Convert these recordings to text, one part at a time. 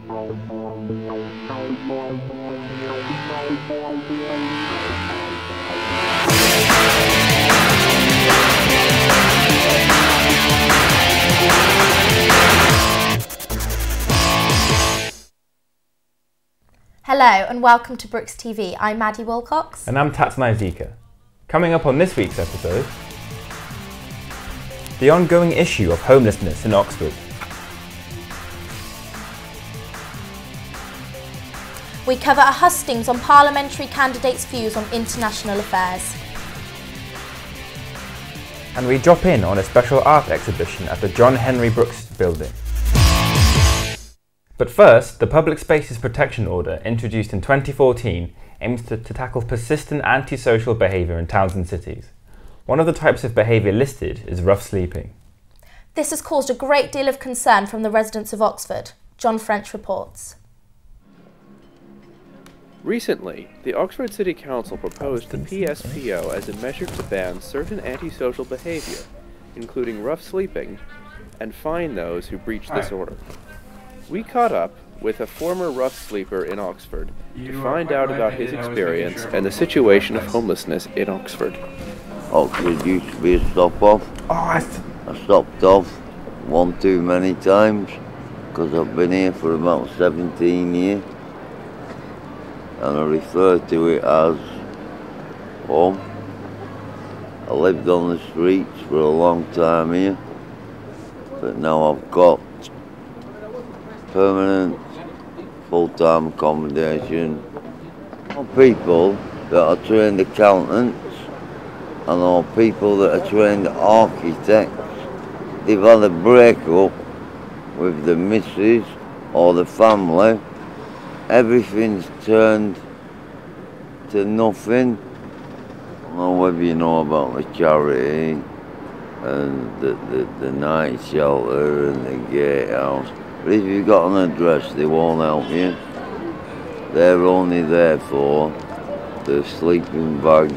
Hello and welcome to Brookes TV. I'm Maddie Wilcox. And I'm Tatsunai Zika. Coming up on this week's episode, the ongoing issue of homelessness in Oxford. We cover a hustings on parliamentary candidates' views on international affairs. And we drop in on a special art exhibition at the John Henry Brookes building. But first, the Public Spaces Protection Order, introduced in 2014, aims to tackle persistent antisocial behaviour in towns and cities. One of the types of behaviour listed is rough sleeping. This has caused a great deal of concern from the residents of Oxford. John French reports. Recently, the Oxford City Council proposed the PSPO as a measure to ban certain antisocial behaviour, including rough sleeping, and fine those who breach this order. We caught up with a former rough sleeper in Oxford to find out about his experience and the situation of homelessness in Oxford. Oxford used to be a stop-off. I stopped off one too many times because I've been here for about 17 years. And I refer to it as home. I lived on the streets for a long time here, but now I've got permanent, full-time accommodation. People that are trained accountants and or people that are trained architects, they've had a break-up with the missus or the family. Everything's turned to nothing. I don't know whether you know about the charity and the night shelter and the gatehouse. But if you've got an address, they won't help you. They're only there for the sleeping bag,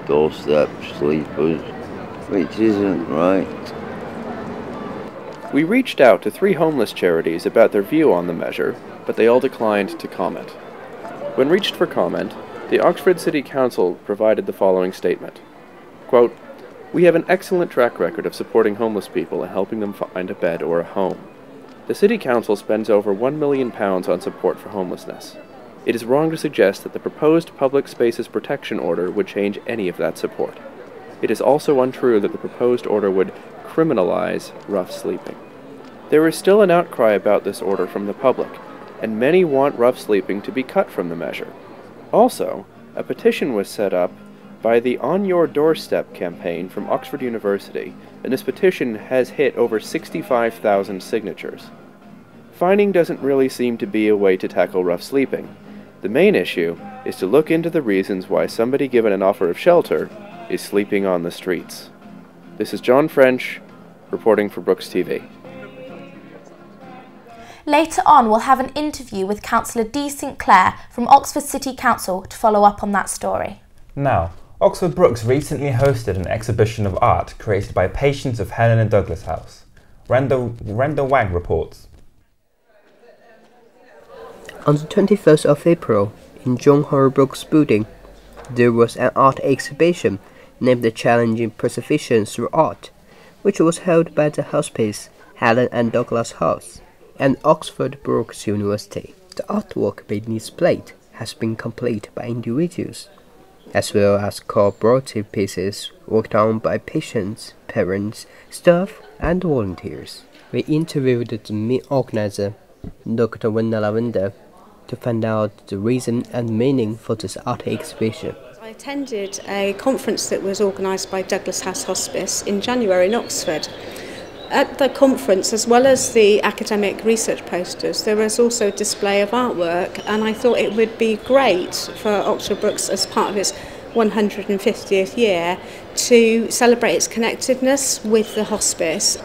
doorstep sleepers, which isn't right. We reached out to 3 homeless charities about their view on the measure, but they all declined to comment. When reached for comment, the Oxford City Council provided the following statement. Quote, "We have an excellent track record of supporting homeless people and helping them find a bed or a home. The City Council spends over £1 million on support for homelessness. It is wrong to suggest that the proposed Public Spaces Protection Order would change any of that support. It is also untrue that the proposed order would criminalize rough sleeping. There is still an outcry about this order from the public, and many want rough sleeping to be cut from the measure. Also, a petition was set up by the On Your Doorstep campaign from Oxford University, and this petition has hit over 65,000 signatures. Fining doesn't really seem to be a way to tackle rough sleeping. The main issue is to look into the reasons why somebody given an offer of shelter is sleeping on the streets." This is John French, reporting for Brookes TV. Later on, we'll have an interview with Councillor Dee Sinclair from Oxford City Council to follow up on that story. Now, Oxford Brookes recently hosted an exhibition of art created by patients of Helen and Douglas House. Renda Wang reports. On the 21st of April, in John Henry Brookes building, there was an art exhibition named The Challenging Perseverance Through Art, which was held by the hospice Helen and Douglas House and Oxford Brookes University. The artwork being displayed has been completed by individuals, as well as collaborative pieces worked on by patients, parents, staff, and volunteers. We interviewed the main organizer, Dr. Wenda Lavender, to find out the reason and meaning for this art exhibition. I attended a conference that was organised by Douglas House Hospice in January in Oxford. At the conference, as well as the academic research posters, there was also a display of artwork, and I thought it would be great for Oxford Brookes, as part of its 150th year, to celebrate its connectedness with the hospice.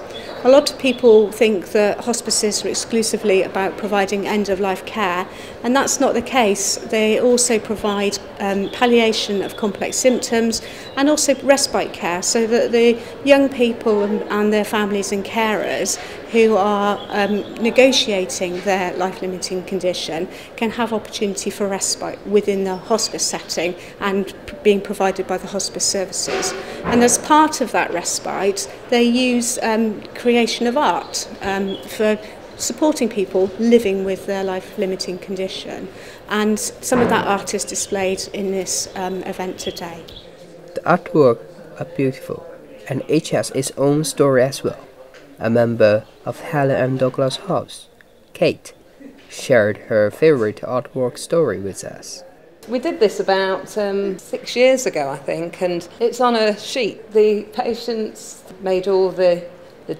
A lot of people think that hospices are exclusively about providing end-of-life care, and that's not the case. They also provide palliation of complex symptoms and also respite care, so that the young people and their families and carers who are negotiating their life-limiting condition can have opportunity for respite within the hospice setting and being provided by the hospice services. And as part of that respite, they use creation of art for supporting people living with their life-limiting condition. And some of that art is displayed in this event today. The artwork are beautiful, and each has its own story as well. A member of Helen and Douglas House, Kate, shared her favourite artwork story with us. We did this about 6 years ago, I think, and it's on a sheet. The patients made all the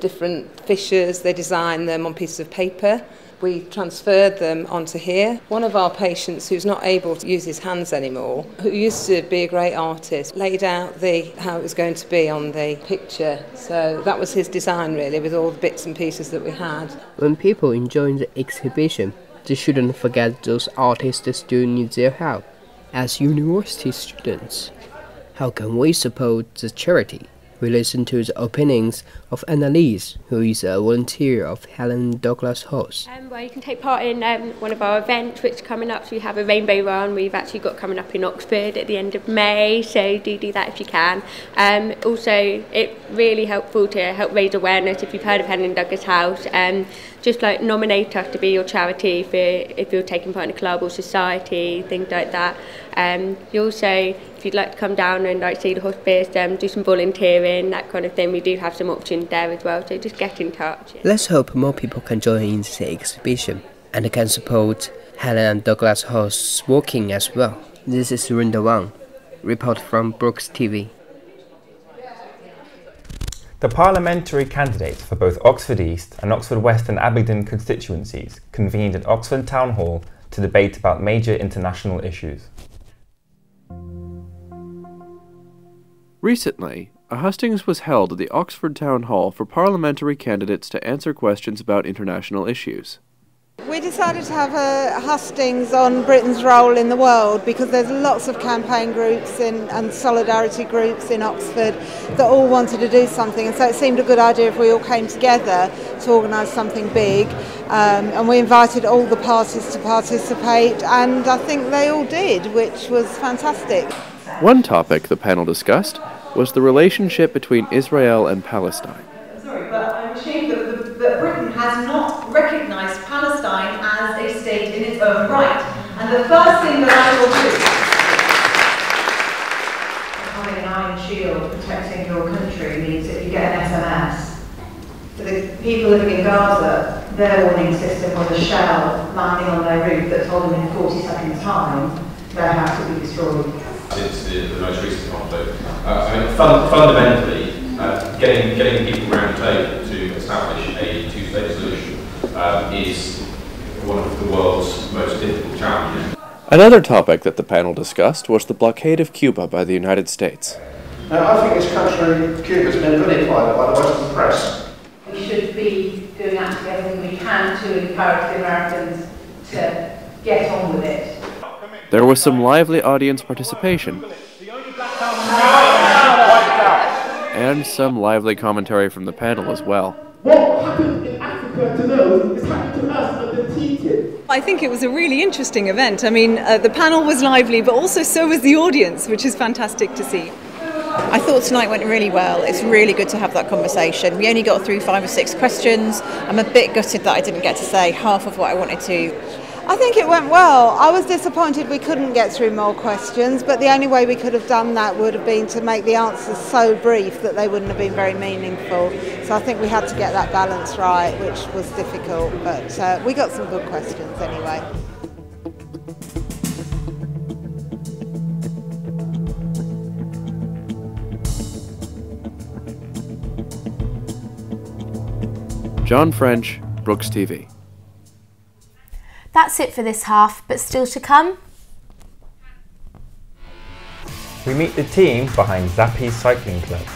different fissures, they designed them on pieces of paper. We transferred them onto here. One of our patients, who's not able to use his hands anymore, who used to be a great artist, laid out how it was going to be on the picture. So that was his design, really, with all the bits and pieces that we had. When people enjoy the exhibition, they shouldn't forget those artists that still need their help. As university students, how can we support the charity? We listen to the opinions of Annalise, who is a volunteer of Helen and Douglas House. Well, you can take part in one of our events which is coming up. So we have a rainbow run we've actually got coming up in Oxford at the end of May, so do that if you can. Also, it's really helpful to help raise awareness if you've heard of Helen and Douglas House. Just like nominate us to be your charity if you're taking part in a club or society, things like that. You also, if you'd like to come down and see the hospice, do some volunteering, that kind of thing, we do have some options there as well, so just get in touch. Let's hope more people can join in the exhibition and can support Helen and Douglas House working as well. This is Rinda Wang, report from BrookesTV. The parliamentary candidates for both Oxford East and Oxford West and Abingdon constituencies convened at Oxford Town Hall to debate about major international issues. Recently, a hustings was held at the Oxford Town Hall for parliamentary candidates to answer questions about international issues. We decided to have a hustings on Britain's role in the world because there's lots of campaign groups and solidarity groups in Oxford that all wanted to do something, and so it seemed a good idea if we all came together to organise something big, and we invited all the parties to participate, and I think they all did, which was fantastic. One topic the panel discussed was the relationship between Israel and Palestine. Sorry, but I'm ashamed that Britain has not recognised Palestine as a state in its own right. And the first thing that I will do, having an iron shield protecting your country means that you get an SMS. For the people living in Gaza, their warning system was a shell landing on their roof that told them in 40 seconds' time their house would be destroyed. Since the most recent conflict, fundamentally, getting people around the table to establish a two-state solution is one of the world's most difficult challenges. Another topic that the panel discussed was the blockade of Cuba by the United States. Now, I think this country, Cuba's been vilified by the Western press. We should be doing absolutely everything we can to encourage the Americans to get on with it. There was some lively audience participation and some lively commentary from the panel as well. What happened in Africa to those is happening to us under TTIP. I think it was a really interesting event. I mean, the panel was lively, but also so was the audience, which is fantastic to see. I thought tonight went really well. It's really good to have that conversation. We only got through 5 or 6 questions. I'm a bit gutted that I didn't get to say half of what I wanted to. I think it went well. I was disappointed we couldn't get through more questions, but the only way we could have done that would have been to make the answers so brief that they wouldn't have been very meaningful. So I think we had to get that balance right, which was difficult, but we got some good questions anyway. John French, BrookesTV. That's it for this half, but still to come. We meet the team behind Zappi Cycling Club.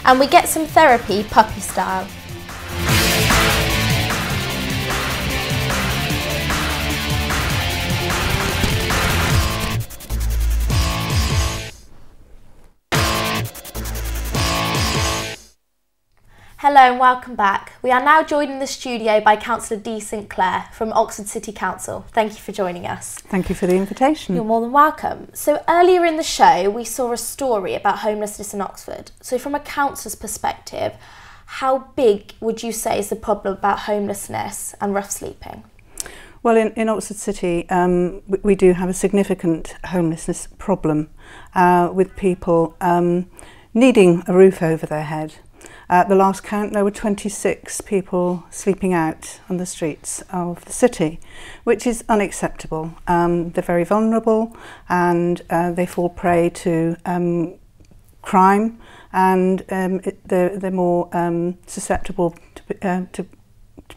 And we get some therapy puppy style. Hello and welcome back. We are now joined in the studio by Councillor Dee Sinclair from Oxford City Council. Thank you for joining us. Thank you for the invitation. You're more than welcome. So earlier in the show we saw a story about homelessness in Oxford. So from a councillor's perspective, how big would you say is the problem about homelessness and rough sleeping? Well, in Oxford City we do have a significant homelessness problem with people needing a roof over their head. At the last count, there were 26 people sleeping out on the streets of the city, which is unacceptable. They're very vulnerable and they fall prey to crime, and they're more susceptible to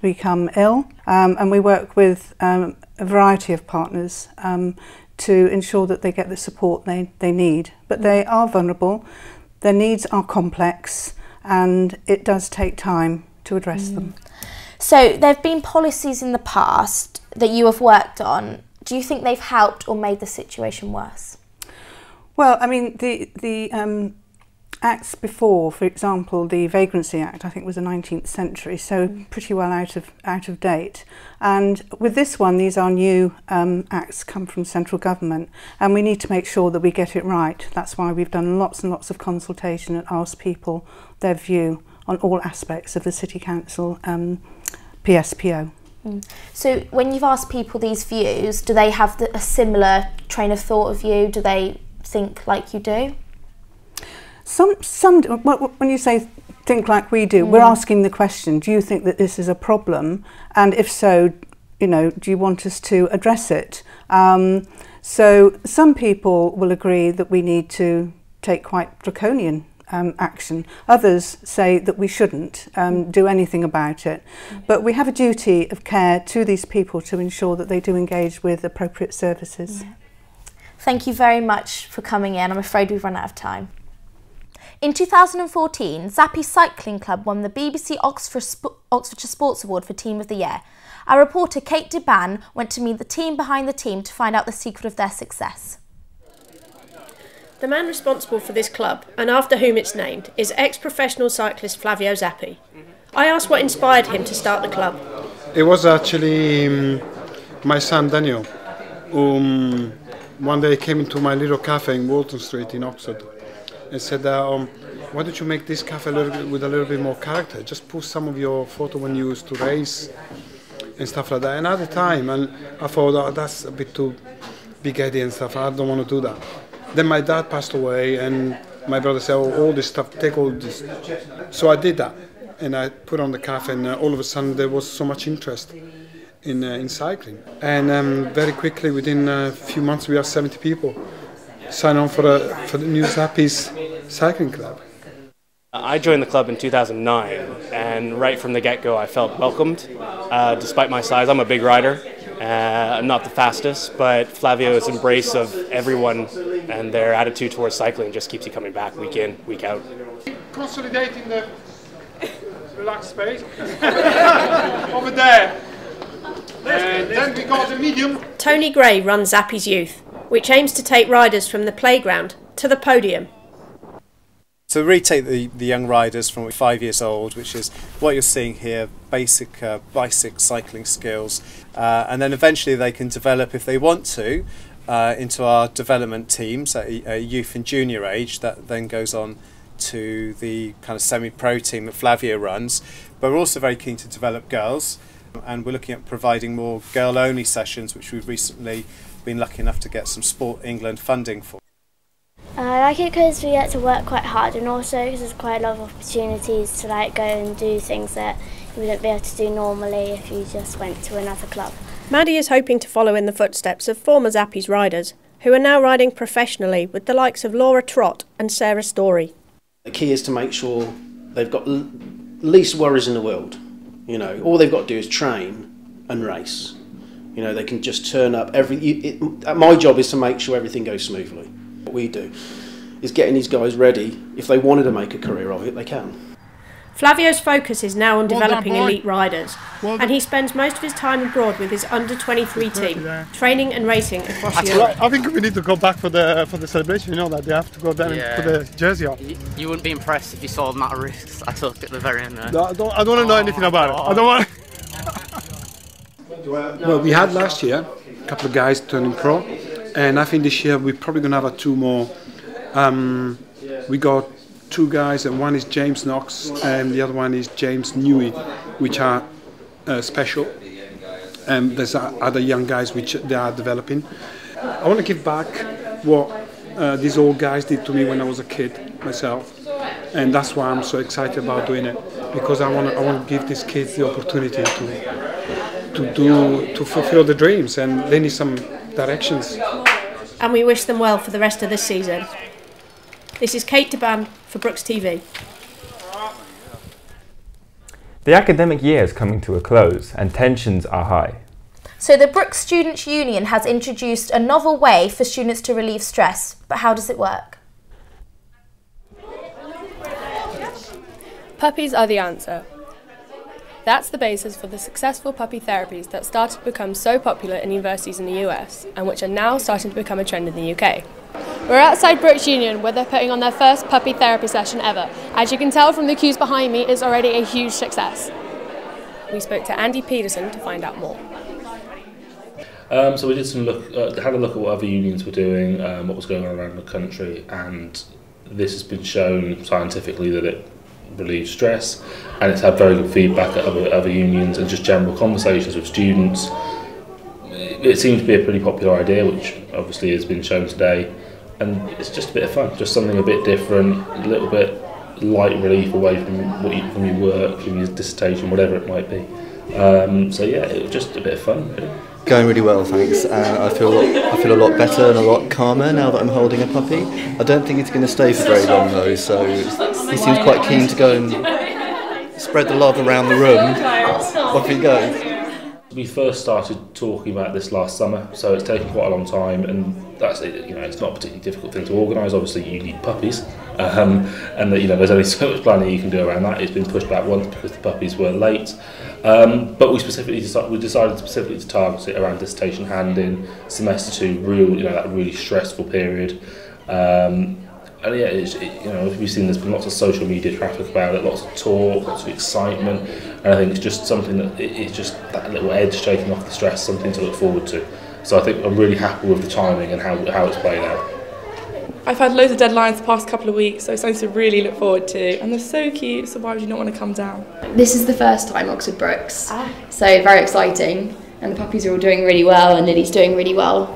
become ill. And we work with a variety of partners to ensure that they get the support they need. But they are vulnerable, their needs are complex, and it does take time to address them. So there have been policies in the past that you have worked on. Do you think they've helped or made the situation worse? Well, I mean, the acts before, for example, the Vagrancy Act, I think was the 19th century, so pretty well out of date. And with this one, these are new acts come from central government, and we need to make sure that we get it right. That's why we've done lots and lots of consultation and asked people their view on all aspects of the City Council PSPO. So when you've asked people these views, do they have a similar train of thought of you? Do they think like you do? When you say think like we do, we're asking the question, do you think that this is a problem? And if so, you know, do you want us to address it? So some people will agree that we need to take quite draconian action. Others say that we shouldn't do anything about it. But we have a duty of care to these people to ensure that they do engage with appropriate services. Thank you very much for coming in. I'm afraid we've run out of time. In 2014, Zappi Cycling Club won the BBC Oxfordshire Sports Award for Team of the Year. Our reporter Kate DeBan went to meet the team behind the team to find out the secret of their success. The man responsible for this club, and after whom it's named, is ex-professional cyclist Flavio Zappi. I asked what inspired him to start the club. It was actually my son Daniel, who one day came into my little cafe in Walton Street in Oxford and said, why don't you make this cafe with a little bit more character? Just put some of your photo when you used to race and stuff like that. And at the time, and I thought, oh, that's a bit too big-headed and stuff, I don't want to do that. Then my dad passed away and my brother said, oh, all this stuff, take all this. So I did that and I put on the cafe, and all of a sudden there was so much interest in cycling. And very quickly, within a few months, we have 70 people sign on for the new Zappi's Cycling Club. I joined the club in 2009, and right from the get-go I felt welcomed. Despite my size, I'm a big rider. I'm not the fastest, but Flavio's embrace of everyone and their attitude towards cycling just keeps you coming back week in, week out. Consolidating the relaxed space. Over there. And then we got the medium. Tony Gray runs Zappi's Youth, which aims to take riders from the playground to the podium. So we really take the young riders from 5 years old, which is what you're seeing here, basic cycling skills, and then eventually they can develop, if they want to, into our development teams at a youth and junior age. That then goes on to the kind of semi-pro team that Flavio runs. But we're also very keen to develop girls, and we're looking at providing more girl-only sessions, which we've recently been lucky enough to get some Sport England funding for. I like it because we get to work quite hard, and also because there's quite a lot of opportunities to go and do things that you wouldn't be able to do normally if you just went to another club. Maddie is hoping to follow in the footsteps of former Zappi's riders, who are now riding professionally with the likes of Laura Trott and Sarah Story. The key is to make sure they've got least worries in the world. You know, all they've got to do is train and race. You know, they can just turn up. My job is to make sure everything goes smoothly. What we do is getting these guys ready. If they wanted to make a career of it, they can. Flavio's focus is now on developing elite riders, and he spends most of his time abroad with his under-23 team, training and racing across Europe. I think we need to go back for the celebration. You know that they have to go there and put the jersey on. You wouldn't be impressed if you saw the amount of risks I took at the very end there. No, I don't want to know anything about it. I don't want. Well, we had last year a couple of guys turning pro, and I think this year we're probably going to have two more. We got 2 guys, and one is James Knox and the other one is James Newey, which are special. And there's other young guys which they are developing. I want to give back what these old guys did to me when I was a kid myself, and that's why I'm so excited about doing it, because I want to give these kids the opportunity to fulfill the dreams, and they need some directions. And we wish them well for the rest of this season. This is Kate DeBan for BrookesTV. The academic year is coming to a close and tensions are high. So the Brookes Students' Union has introduced a novel way for students to relieve stress, but how does it work? Puppies are the answer. That's the basis for the successful puppy therapies that started to become so popular in universities in the US and which are now starting to become a trend in the UK. We're outside Brookes Union where they're putting on their first puppy therapy session ever. As you can tell from the queues behind me, it's already a huge success. We spoke to Andy Peterson to find out more. So we did had a look at what other unions were doing, what was going on around the country, and this has been shown scientifically that it relieves stress, and it's had very good feedback at other unions and just general conversations with students. It seems to be a pretty popular idea, which obviously has been shown today, and it's just a bit of fun, just something a bit different, a little bit light relief away from from your work, from your dissertation, whatever it might be. So yeah, it was just a bit of fun, really. Going really well, thanks. I feel a lot better and a lot calmer now that I'm holding a puppy. I don't think it's going to stay for very long though, so he seems quite keen to go and spread the love around the room. Off he goes. We first started talking about this last summer, so it's taken quite a long time, and that's it's not a particularly difficult thing to organise. Obviously, you need puppies, and there's only so much planning you can do around that. It's been pushed back once because the puppies were late, but we decided specifically to target it around dissertation hand-in, semester 2, that really stressful period. And yeah, we've seen there's been lots of social media traffic about it, lots of talk, lots of excitement, and I think it's just something that it's just that little edge taking off the stress, something to look forward to. So I think I'm really happy with the timing and how it's played out. I've had loads of deadlines the past couple of weeks, so it's something to really look forward to, and they're so cute, so why would you not want to come down? This is the first time Oxford Brookes, so very exciting, and the puppies are all doing really well, and Lily's doing really well.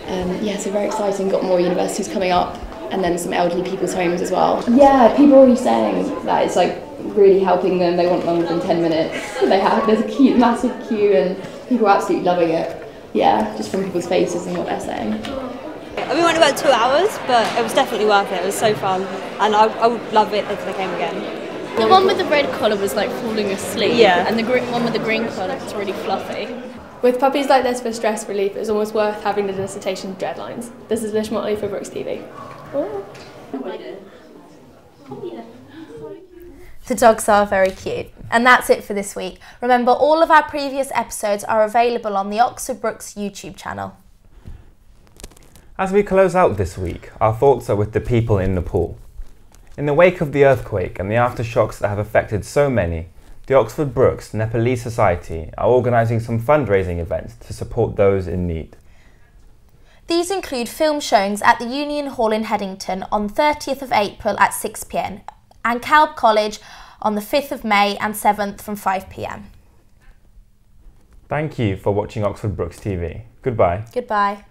So very exciting, got more universities coming up, and then some elderly people's homes as well. Yeah, people are already saying that it's like really helping them, they want longer than 10 minutes. There's a massive queue and people are absolutely loving it. Yeah, just from people's faces and what they're saying. We went about 2 hours, but it was definitely worth it. It was so fun, and I would love it if they came again. The one with the red collar was like falling asleep, and the one with the green collar was really fluffy. With puppies like this for stress relief, it's almost worth having the dissertation deadlines. This is Lish Motley for BrookesTV. The dogs are very cute. And that's it for this week. Remember, all of our previous episodes are available on the Oxford Brookes YouTube channel. As we close out this week, our thoughts are with the people in Nepal. In the wake of the earthquake and the aftershocks that have affected so many, the Oxford Brookes Nepalese Society are organising some fundraising events to support those in need. These include film showings at the Union Hall in Headington on 30th of April at 6 p.m. and Calb College on the 5th of May and 7th from 5 p.m. Thank you for watching Oxford Brookes TV. Goodbye. Goodbye.